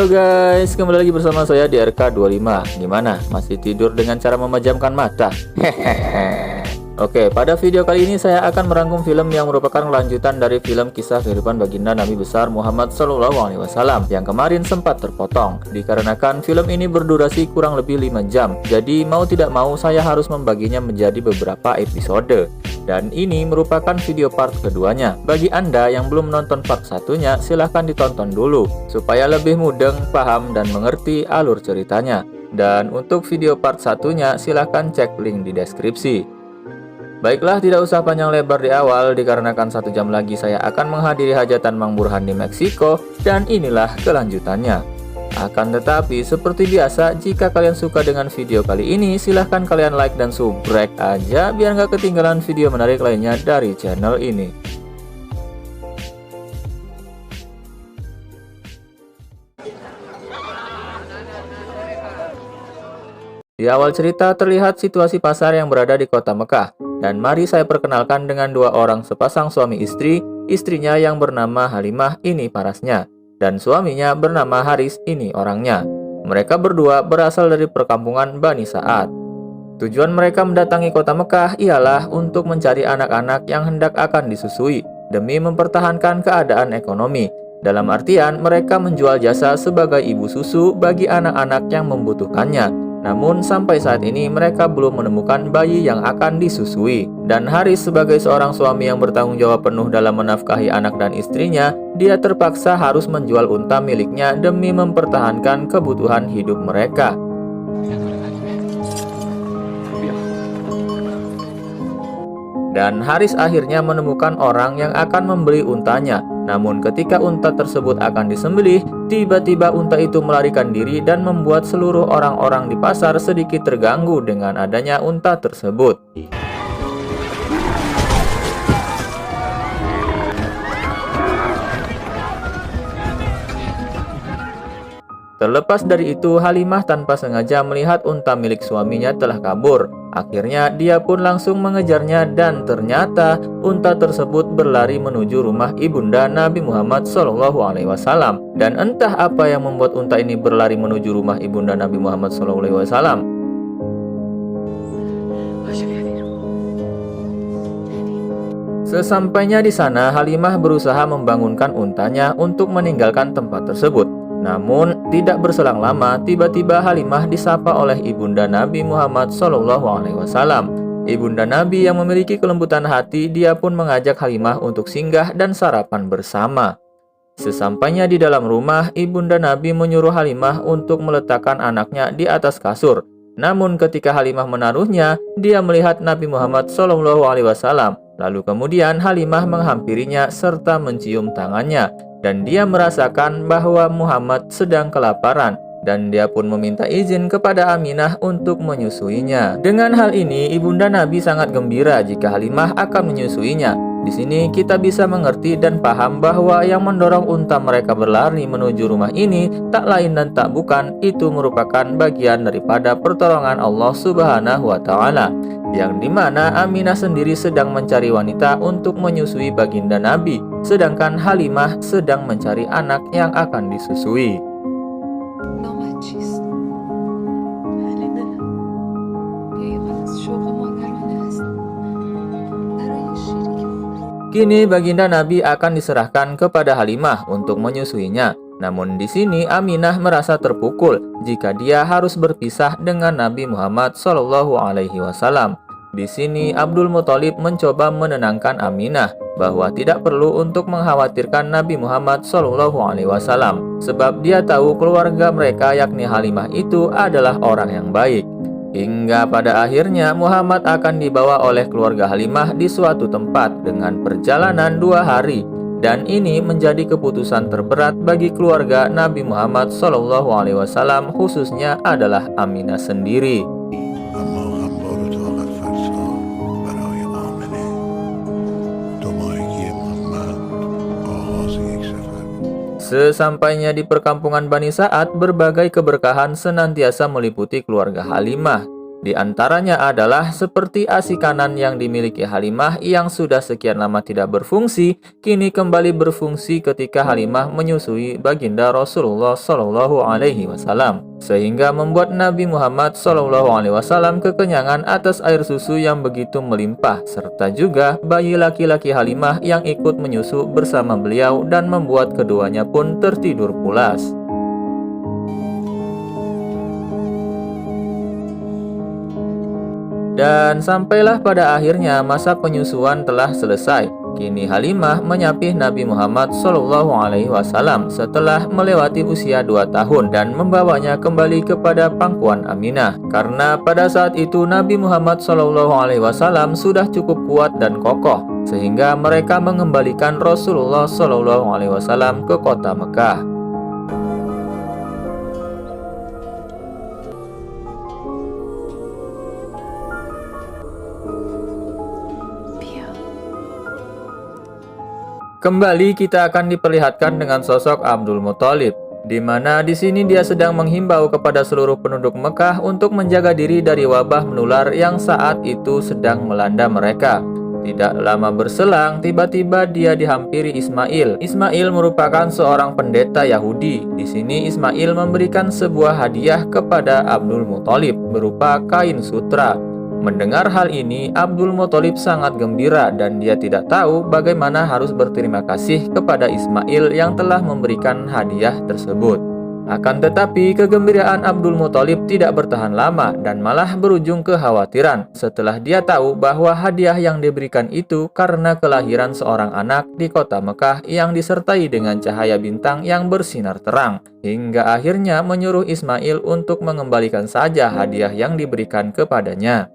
Halo guys, kembali lagi bersama saya di RK25. Gimana? Masih tidur dengan cara memejamkan mata? Hehehe. Oke, pada video kali ini saya akan merangkum film yang merupakan lanjutan dari film kisah kehidupan baginda Nabi besar Muhammad SAW yang kemarin sempat terpotong. Dikarenakan film ini berdurasi kurang lebih 5 jam, jadi mau tidak mau saya harus membaginya menjadi beberapa episode. Dan ini merupakan video part keduanya. Bagi Anda yang belum menonton part satunya, silahkan ditonton dulu supaya lebih mudeng, paham, dan mengerti alur ceritanya. Dan untuk video part satunya, silahkan cek link di deskripsi. Baiklah, tidak usah panjang lebar di awal, dikarenakan 1 jam lagi saya akan menghadiri hajatan Mang Burhan di Meksiko, dan inilah kelanjutannya. Akan tetapi, seperti biasa, jika kalian suka dengan video kali ini, silahkan kalian like dan subrek aja, biar nggak ketinggalan video menarik lainnya dari channel ini. Di awal cerita terlihat situasi pasar yang berada di kota Mekah. Dan mari saya perkenalkan dengan 2 orang sepasang suami istri, istrinya yang bernama Halimah, ini parasnya, dan suaminya bernama Haris, ini orangnya. Mereka berdua berasal dari perkampungan Bani Sa'ad. Tujuan mereka mendatangi kota Mekah ialah untuk mencari anak-anak yang hendak akan disusui, demi mempertahankan keadaan ekonomi. Dalam artian mereka menjual jasa sebagai ibu susu bagi anak-anak yang membutuhkannya. Namun sampai saat ini mereka belum menemukan bayi yang akan disusui. Dan Haris sebagai seorang suami yang bertanggung jawab penuh dalam menafkahi anak dan istrinya, dia terpaksa harus menjual unta miliknya demi mempertahankan kebutuhan hidup mereka. Dan Haris akhirnya menemukan orang yang akan membeli untanya. Namun ketika unta tersebut akan disembelih, tiba-tiba unta itu melarikan diri dan membuat seluruh orang-orang di pasar sedikit terganggu dengan adanya unta tersebut. Terlepas dari itu, Halimah tanpa sengaja melihat unta milik suaminya telah kabur. Akhirnya dia pun langsung mengejarnya dan ternyata unta tersebut berlari menuju rumah ibunda Nabi Muhammad SAW. Dan entah apa yang membuat unta ini berlari menuju rumah ibunda Nabi Muhammad SAW. Sesampainya di sana, Halimah berusaha membangunkan untanya untuk meninggalkan tempat tersebut. Namun, tidak berselang lama, tiba-tiba Halimah disapa oleh ibunda Nabi Muhammad SAW. Ibunda Nabi yang memiliki kelembutan hati, dia pun mengajak Halimah untuk singgah dan sarapan bersama. Sesampainya di dalam rumah, ibunda Nabi menyuruh Halimah untuk meletakkan anaknya di atas kasur. Namun ketika Halimah menaruhnya, dia melihat Nabi Muhammad SAW. Lalu kemudian Halimah menghampirinya serta mencium tangannya. Dan dia merasakan bahwa Muhammad sedang kelaparan. Dan dia pun meminta izin kepada Aminah untuk menyusuinya. Dengan hal ini, ibunda Nabi sangat gembira jika Halimah akan menyusuinya. Di sini kita bisa mengerti dan paham bahwa yang mendorong unta mereka berlari menuju rumah ini tak lain dan tak bukan, itu merupakan bagian daripada pertolongan Allah Subhanahu wa Ta'ala. Yang dimana Aminah sendiri sedang mencari wanita untuk menyusui baginda Nabi, sedangkan Halimah sedang mencari anak yang akan disusui. Kini baginda Nabi akan diserahkan kepada Halimah untuk menyusuinya. Namun di sini Aminah merasa terpukul jika dia harus berpisah dengan Nabi Muhammad SAW. Di sini Abdul Muthalib mencoba menenangkan Aminah bahwa tidak perlu untuk mengkhawatirkan Nabi Muhammad SAW, sebab dia tahu keluarga mereka yakni Halimah itu adalah orang yang baik. Hingga pada akhirnya Muhammad akan dibawa oleh keluarga Halimah di suatu tempat dengan perjalanan 2 hari. Dan ini menjadi keputusan terberat bagi keluarga Nabi Muhammad SAW, khususnya adalah Aminah sendiri. Sesampainya di perkampungan Bani Sa'ad, berbagai keberkahan senantiasa meliputi keluarga Halimah. Di antaranya adalah seperti ASI kanan yang dimiliki Halimah yang sudah sekian lama tidak berfungsi, kini kembali berfungsi ketika Halimah menyusui baginda Rasulullah Shallallahu Alaihi Wasallam, sehingga membuat Nabi Muhammad Shallallahu Alaihi Wasallam kekenyangan atas air susu yang begitu melimpah, serta juga bayi laki-laki Halimah yang ikut menyusu bersama beliau dan membuat keduanya pun tertidur pulas. Dan sampailah pada akhirnya masa penyusuan telah selesai. Kini Halimah menyapih Nabi Muhammad SAW setelah melewati usia 2 tahun dan membawanya kembali kepada pangkuan Aminah. Karena pada saat itu Nabi Muhammad SAW sudah cukup kuat dan kokoh, sehingga mereka mengembalikan Rasulullah SAW ke kota Mekah. Kembali kita akan diperlihatkan dengan sosok Abdul Muthalib, di mana di sini dia sedang menghimbau kepada seluruh penduduk Mekah untuk menjaga diri dari wabah menular yang saat itu sedang melanda mereka. Tidak lama berselang, tiba-tiba dia dihampiri Ismail. Ismail merupakan seorang pendeta Yahudi. Di sini Ismail memberikan sebuah hadiah kepada Abdul Muthalib berupa kain sutra. Mendengar hal ini, Abdul Muthalib sangat gembira dan dia tidak tahu bagaimana harus berterima kasih kepada Ismail yang telah memberikan hadiah tersebut. Akan tetapi, kegembiraan Abdul Muthalib tidak bertahan lama dan malah berujung kekhawatiran setelah dia tahu bahwa hadiah yang diberikan itu karena kelahiran seorang anak di kota Mekah yang disertai dengan cahaya bintang yang bersinar terang, hingga akhirnya menyuruh Ismail untuk mengembalikan saja hadiah yang diberikan kepadanya.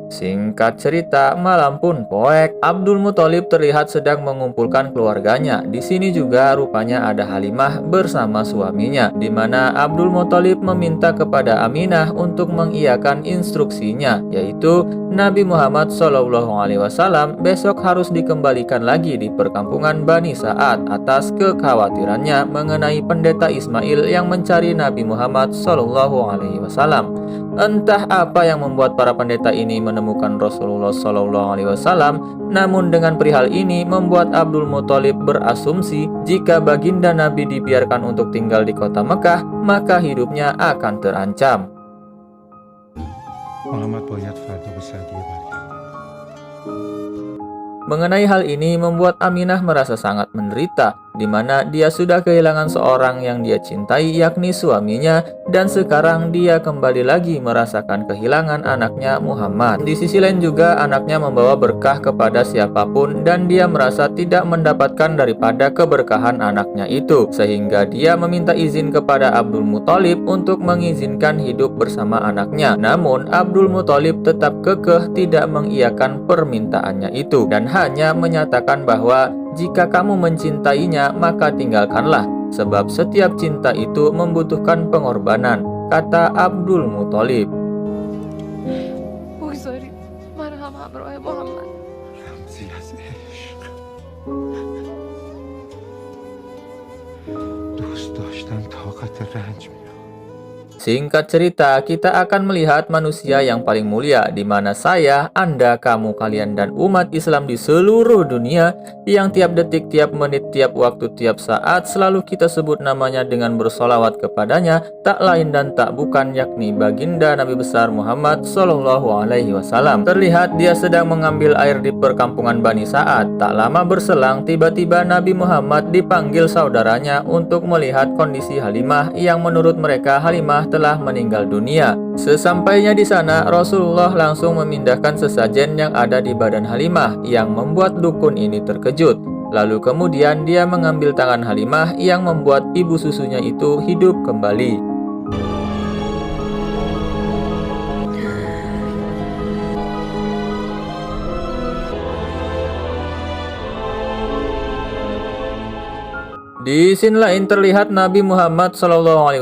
Singkat cerita, malam pun poek. Abdul Muthalib terlihat sedang mengumpulkan keluarganya. Di sini juga rupanya ada Halimah bersama suaminya, di mana Abdul Muthalib meminta kepada Aminah untuk mengiyakan instruksinya, yaitu Nabi Muhammad SAW besok harus dikembalikan lagi di perkampungan Bani Sa'ad atas kekhawatirannya mengenai pendeta Ismail yang mencari Nabi Muhammad SAW. Entah apa yang membuat para pendeta ini menemukan Rasulullah SAW, namun dengan perihal ini membuat Abdul Muthalib berasumsi jika baginda Nabi dibiarkan untuk tinggal di kota Mekah, maka hidupnya akan terancam. Mengenai hal ini membuat Aminah merasa sangat menderita, di mana dia sudah kehilangan seorang yang dia cintai, yakni suaminya, dan sekarang dia kembali lagi merasakan kehilangan anaknya Muhammad. Di sisi lain juga anaknya membawa berkah kepada siapapun dan dia merasa tidak mendapatkan daripada keberkahan anaknya itu, sehingga dia meminta izin kepada Abdul Muthalib untuk mengizinkan hidup bersama anaknya. Namun Abdul Muthalib tetap kekeh tidak mengiyakan permintaannya itu dan hanya menyatakan bahwa jika kamu mencintainya, maka tinggalkanlah, sebab setiap cinta itu membutuhkan pengorbanan, kata Abdul Muthalib. Singkat cerita, kita akan melihat manusia yang paling mulia, di mana saya, Anda, kamu, kalian, dan umat Islam di seluruh dunia yang tiap detik, tiap menit, tiap waktu, tiap saat selalu kita sebut namanya dengan bersolawat kepadanya, tak lain dan tak bukan yakni baginda Nabi besar Muhammad SAW. Terlihat dia sedang mengambil air di perkampungan Bani Sa'ad. Tak lama berselang, tiba-tiba Nabi Muhammad dipanggil saudaranya untuk melihat kondisi Halimah yang menurut mereka Halimah telah meninggal dunia. Sesampainya di sana, Rasulullah langsung memindahkan sesajen yang ada di badan Halimah yang membuat dukun ini terkejut. Lalu kemudian dia mengambil tangan Halimah yang membuat ibu susunya itu hidup kembali. Di scene lain terlihat Nabi Muhammad SAW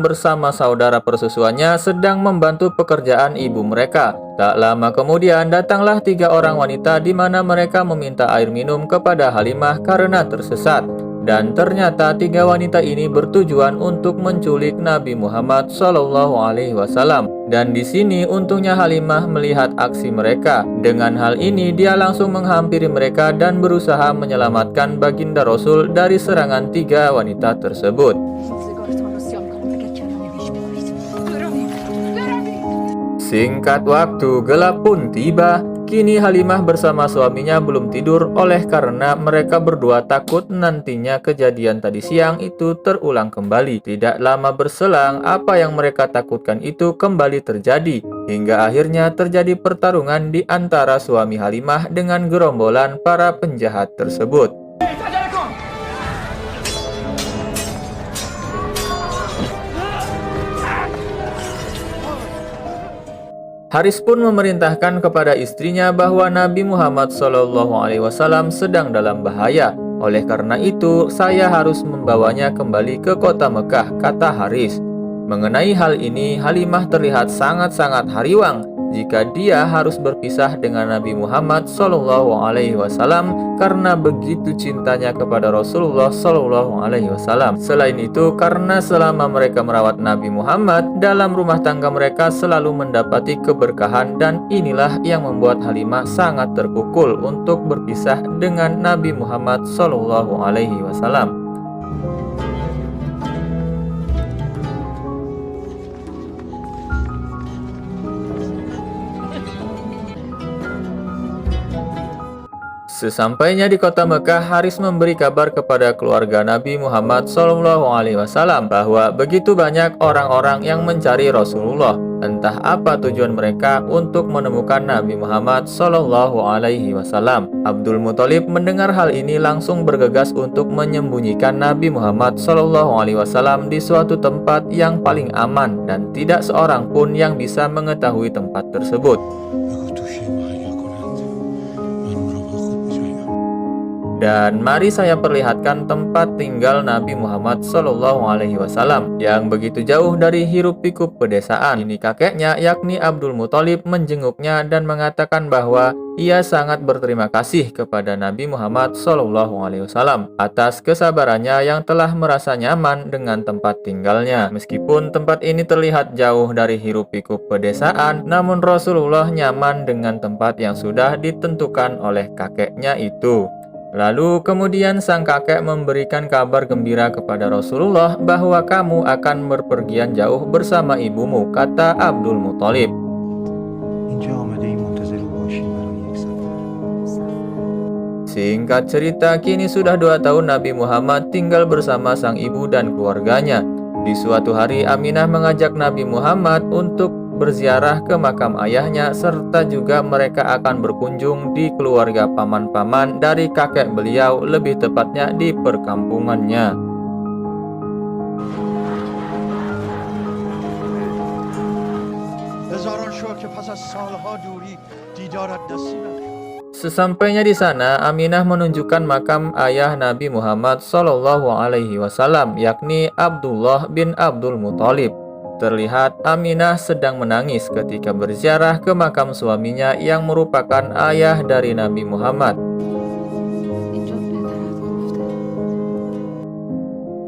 bersama saudara persusuannya sedang membantu pekerjaan ibu mereka. Tak lama kemudian datanglah 3 orang wanita di mana mereka meminta air minum kepada Halimah karena tersesat. Dan ternyata tiga wanita ini bertujuan untuk menculik Nabi Muhammad SAW. Dan di sini untungnya Halimah melihat aksi mereka. Dengan hal ini dia langsung menghampiri mereka dan berusaha menyelamatkan baginda Rasul dari serangan tiga wanita tersebut. Singkat waktu, gelap pun tiba. Kini Halimah bersama suaminya belum tidur oleh karena mereka berdua takut nantinya kejadian tadi siang itu terulang kembali. Tidak lama berselang, apa yang mereka takutkan itu kembali terjadi. Hingga akhirnya terjadi pertarungan di antara suami Halimah dengan gerombolan para penjahat tersebut. Haris pun memerintahkan kepada istrinya bahwa Nabi Muhammad SAW sedang dalam bahaya. Oleh karena itu, saya harus membawanya kembali ke kota Mekah, kata Haris. Mengenai hal ini, Halimah terlihat sangat-sangat hariwang jika dia harus berpisah dengan Nabi Muhammad SAW karena begitu cintanya kepada Rasulullah SAW. Selain itu, karena selama mereka merawat Nabi Muhammad, dalam rumah tangga mereka selalu mendapati keberkahan, dan inilah yang membuat Halimah sangat terpukul untuk berpisah dengan Nabi Muhammad SAW. Sesampainya di kota Mekah, Haris memberi kabar kepada keluarga Nabi Muhammad SAW bahwa begitu banyak orang-orang yang mencari Rasulullah. Entah apa tujuan mereka untuk menemukan Nabi Muhammad SAW. Abdul Muthalib mendengar hal ini langsung bergegas untuk menyembunyikan Nabi Muhammad SAW di suatu tempat yang paling aman dan tidak seorang pun yang bisa mengetahui tempat tersebut. Dan mari saya perlihatkan tempat tinggal Nabi Muhammad SAW yang begitu jauh dari hiruk-pikuk pedesaan. Ini kakeknya, yakni Abdul Muthalib, menjenguknya dan mengatakan bahwa ia sangat berterima kasih kepada Nabi Muhammad SAW atas kesabarannya yang telah merasa nyaman dengan tempat tinggalnya. Meskipun tempat ini terlihat jauh dari hiruk-pikuk pedesaan, namun Rasulullah nyaman dengan tempat yang sudah ditentukan oleh kakeknya itu. Lalu kemudian sang kakek memberikan kabar gembira kepada Rasulullah bahwa kamu akan berpergian jauh bersama ibumu, kata Abdul Muthalib. Singkat cerita, kini sudah 2 tahun Nabi Muhammad tinggal bersama sang ibu dan keluarganya. Di suatu hari, Aminah mengajak Nabi Muhammad untuk berziarah ke makam ayahnya, serta juga mereka akan berkunjung di keluarga paman-paman dari kakek beliau, lebih tepatnya di perkampungannya. Sesampainya di sana, Aminah menunjukkan makam ayah Nabi Muhammad SAW, yakni Abdullah bin Abdul Muthalib. Terlihat Aminah sedang menangis ketika berziarah ke makam suaminya yang merupakan ayah dari Nabi Muhammad.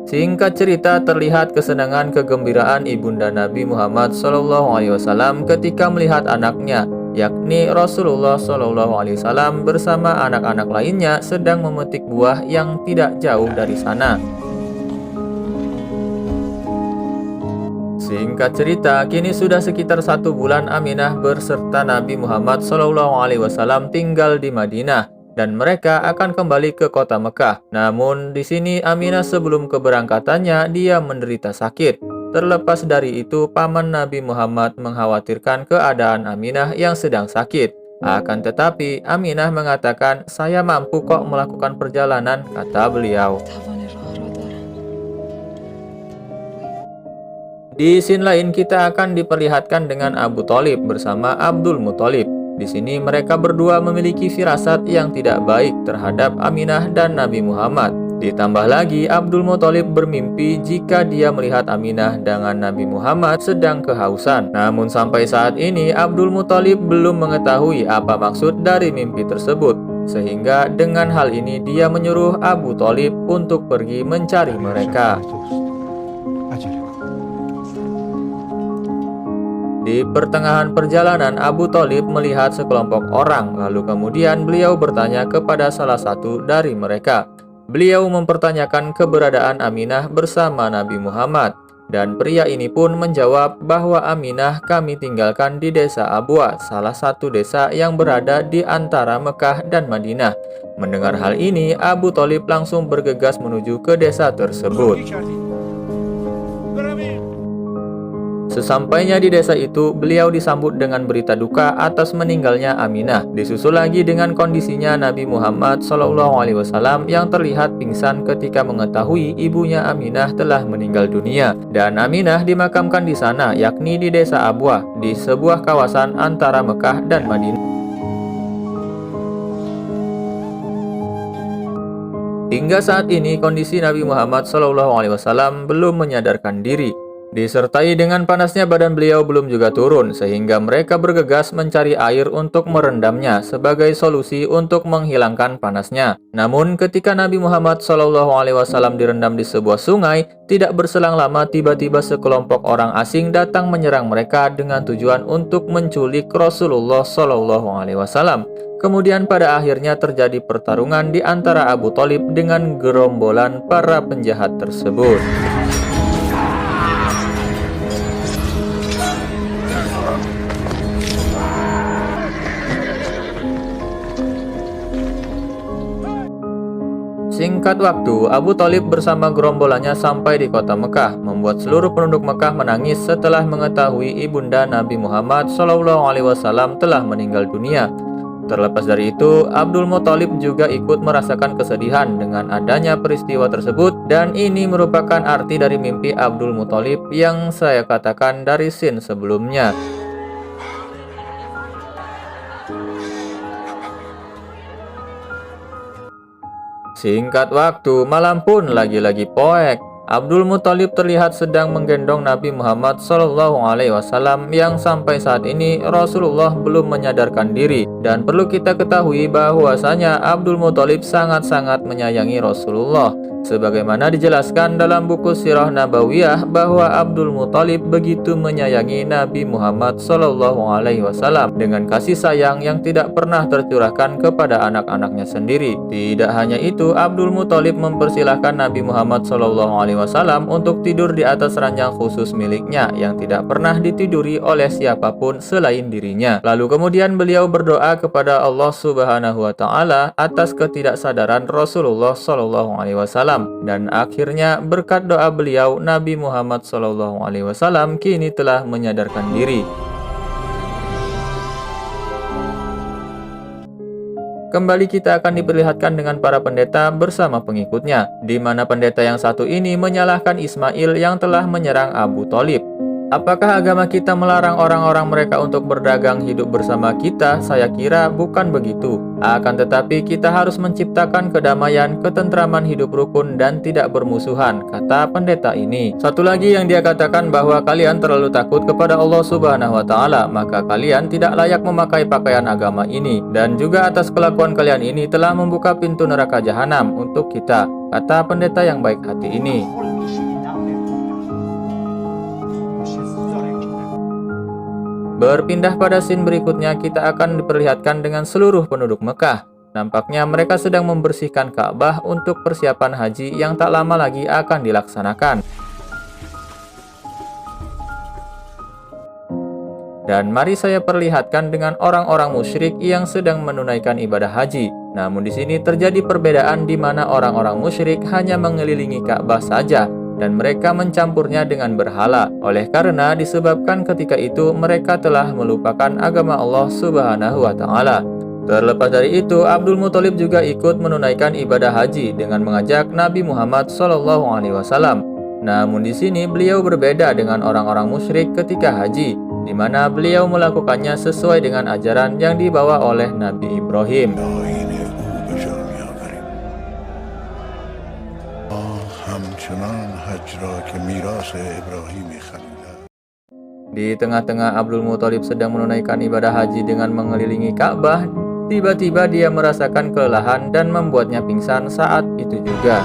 Singkat cerita, terlihat kesenangan kegembiraan ibunda Nabi Muhammad SAW ketika melihat anaknya, yakni Rasulullah SAW bersama anak-anak lainnya sedang memetik buah yang tidak jauh dari sana. Singkat cerita, kini sudah sekitar 1 bulan Aminah berserta Nabi Muhammad SAW tinggal di Madinah dan mereka akan kembali ke kota Mekah. Namun di sini Aminah sebelum keberangkatannya dia menderita sakit. Terlepas dari itu, paman Nabi Muhammad mengkhawatirkan keadaan Aminah yang sedang sakit. Akan tetapi Aminah mengatakan, "Saya mampu kok melakukan perjalanan," kata beliau. Di scene lain kita akan diperlihatkan dengan Abu Thalib bersama Abdul Muthalib. Di sini mereka berdua memiliki firasat yang tidak baik terhadap Aminah dan Nabi Muhammad. Ditambah lagi Abdul Muthalib bermimpi jika dia melihat Aminah dengan Nabi Muhammad sedang kehausan. Namun sampai saat ini Abdul Muthalib belum mengetahui apa maksud dari mimpi tersebut. sehingga dengan hal ini dia menyuruh Abu Thalib untuk pergi mencari mereka. Di pertengahan perjalanan, Abu Thalib melihat sekelompok orang, lalu kemudian beliau bertanya kepada salah satu dari mereka. Beliau mempertanyakan keberadaan Aminah bersama Nabi Muhammad, dan pria ini pun menjawab bahwa Aminah kami tinggalkan di desa Abwa, salah satu desa yang berada di antara Mekah dan Madinah. Mendengar hal ini, Abu Thalib langsung bergegas menuju ke desa tersebut. Sesampainya di desa itu, beliau disambut dengan berita duka atas meninggalnya Aminah. Disusul lagi dengan kondisinya Nabi Muhammad SAW yang terlihat pingsan ketika mengetahui ibunya Aminah telah meninggal dunia. Dan Aminah dimakamkan di sana, yakni di desa Abwa, di sebuah kawasan antara Mekah dan Madinah. Hingga saat ini, kondisi Nabi Muhammad SAW belum menyadarkan diri. Disertai dengan panasnya badan beliau belum juga turun, sehingga mereka bergegas mencari air untuk merendamnya sebagai solusi untuk menghilangkan panasnya. Namun ketika Nabi Muhammad SAW direndam di sebuah sungai, tidak berselang lama tiba-tiba sekelompok orang asing datang menyerang mereka dengan tujuan untuk menculik Rasulullah SAW. Kemudian pada akhirnya terjadi pertarungan di antara Abu Thalib dengan gerombolan para penjahat tersebut. Singkat waktu, Abu Thalib bersama gerombolannya sampai di kota Mekah, membuat seluruh penduduk Mekah menangis setelah mengetahui ibunda Nabi Muhammad SAW telah meninggal dunia. Terlepas dari itu, Abdul Muthalib juga ikut merasakan kesedihan dengan adanya peristiwa tersebut, dan ini merupakan arti dari mimpi Abdul Muthalib yang saya katakan dari scene sebelumnya. Singkat waktu, malam pun lagi-lagi poek. Abdul Muthalib terlihat sedang menggendong Nabi Muhammad SAW yang sampai saat ini Rasulullah belum menyadarkan diri. Dan perlu kita ketahui bahwasanya Abdul Muthalib sangat-sangat menyayangi Rasulullah. Sebagaimana dijelaskan dalam buku Sirah Nabawiyah bahwa Abdul Muthalib begitu menyayangi Nabi Muhammad SAW dengan kasih sayang yang tidak pernah tercurahkan kepada anak-anaknya sendiri. Tidak hanya itu, Abdul Muthalib mempersilahkan Nabi Muhammad SAW untuk tidur di atas ranjang khusus miliknya yang tidak pernah ditiduri oleh siapapun selain dirinya. Lalu kemudian beliau berdoa kepada Allah Subhanahu wa Ta'ala atas ketidaksadaran Rasulullah SAW. Dan akhirnya berkat doa beliau, Nabi Muhammad SAW kini telah menyadarkan diri. Kembali kita akan diperlihatkan dengan para pendeta bersama pengikutnya, di mana pendeta yang satu ini menyalahkan Ismail yang telah menyerang Abu Thalib. Apakah agama kita melarang orang-orang mereka untuk berdagang hidup bersama kita? Saya kira bukan begitu. Akan tetapi kita harus menciptakan kedamaian, ketentraman hidup rukun dan tidak bermusuhan, kata pendeta ini. Satu lagi yang dia katakan bahwa kalian terlalu takut kepada Allah Subhanahu wa Ta'ala, maka kalian tidak layak memakai pakaian agama ini. Dan juga atas kelakuan kalian ini telah membuka pintu neraka jahanam untuk kita, kata pendeta yang baik hati ini. Berpindah pada scene berikutnya, kita akan diperlihatkan dengan seluruh penduduk Mekah. Nampaknya mereka sedang membersihkan Ka'bah untuk persiapan haji yang tak lama lagi akan dilaksanakan. Dan mari saya perlihatkan dengan orang-orang musyrik yang sedang menunaikan ibadah haji. Namun di sini terjadi perbedaan di mana orang-orang musyrik hanya mengelilingi Ka'bah saja, dan mereka mencampurnya dengan berhala. Oleh karena disebabkan ketika itu mereka telah melupakan agama Allah Subhanahu wa Ta'ala. Terlepas dari itu, Abdul Muthalib juga ikut menunaikan ibadah haji dengan mengajak Nabi Muhammad SAW. Namun di sini beliau berbeda dengan orang-orang musyrik ketika haji, di mana beliau melakukannya sesuai dengan ajaran yang dibawa oleh Nabi Ibrahim. Di tengah-tengah Abdul Muthalib sedang menunaikan ibadah haji dengan mengelilingi Ka'bah, Tiba-tiba dia merasakan kelelahan dan membuatnya pingsan saat itu juga.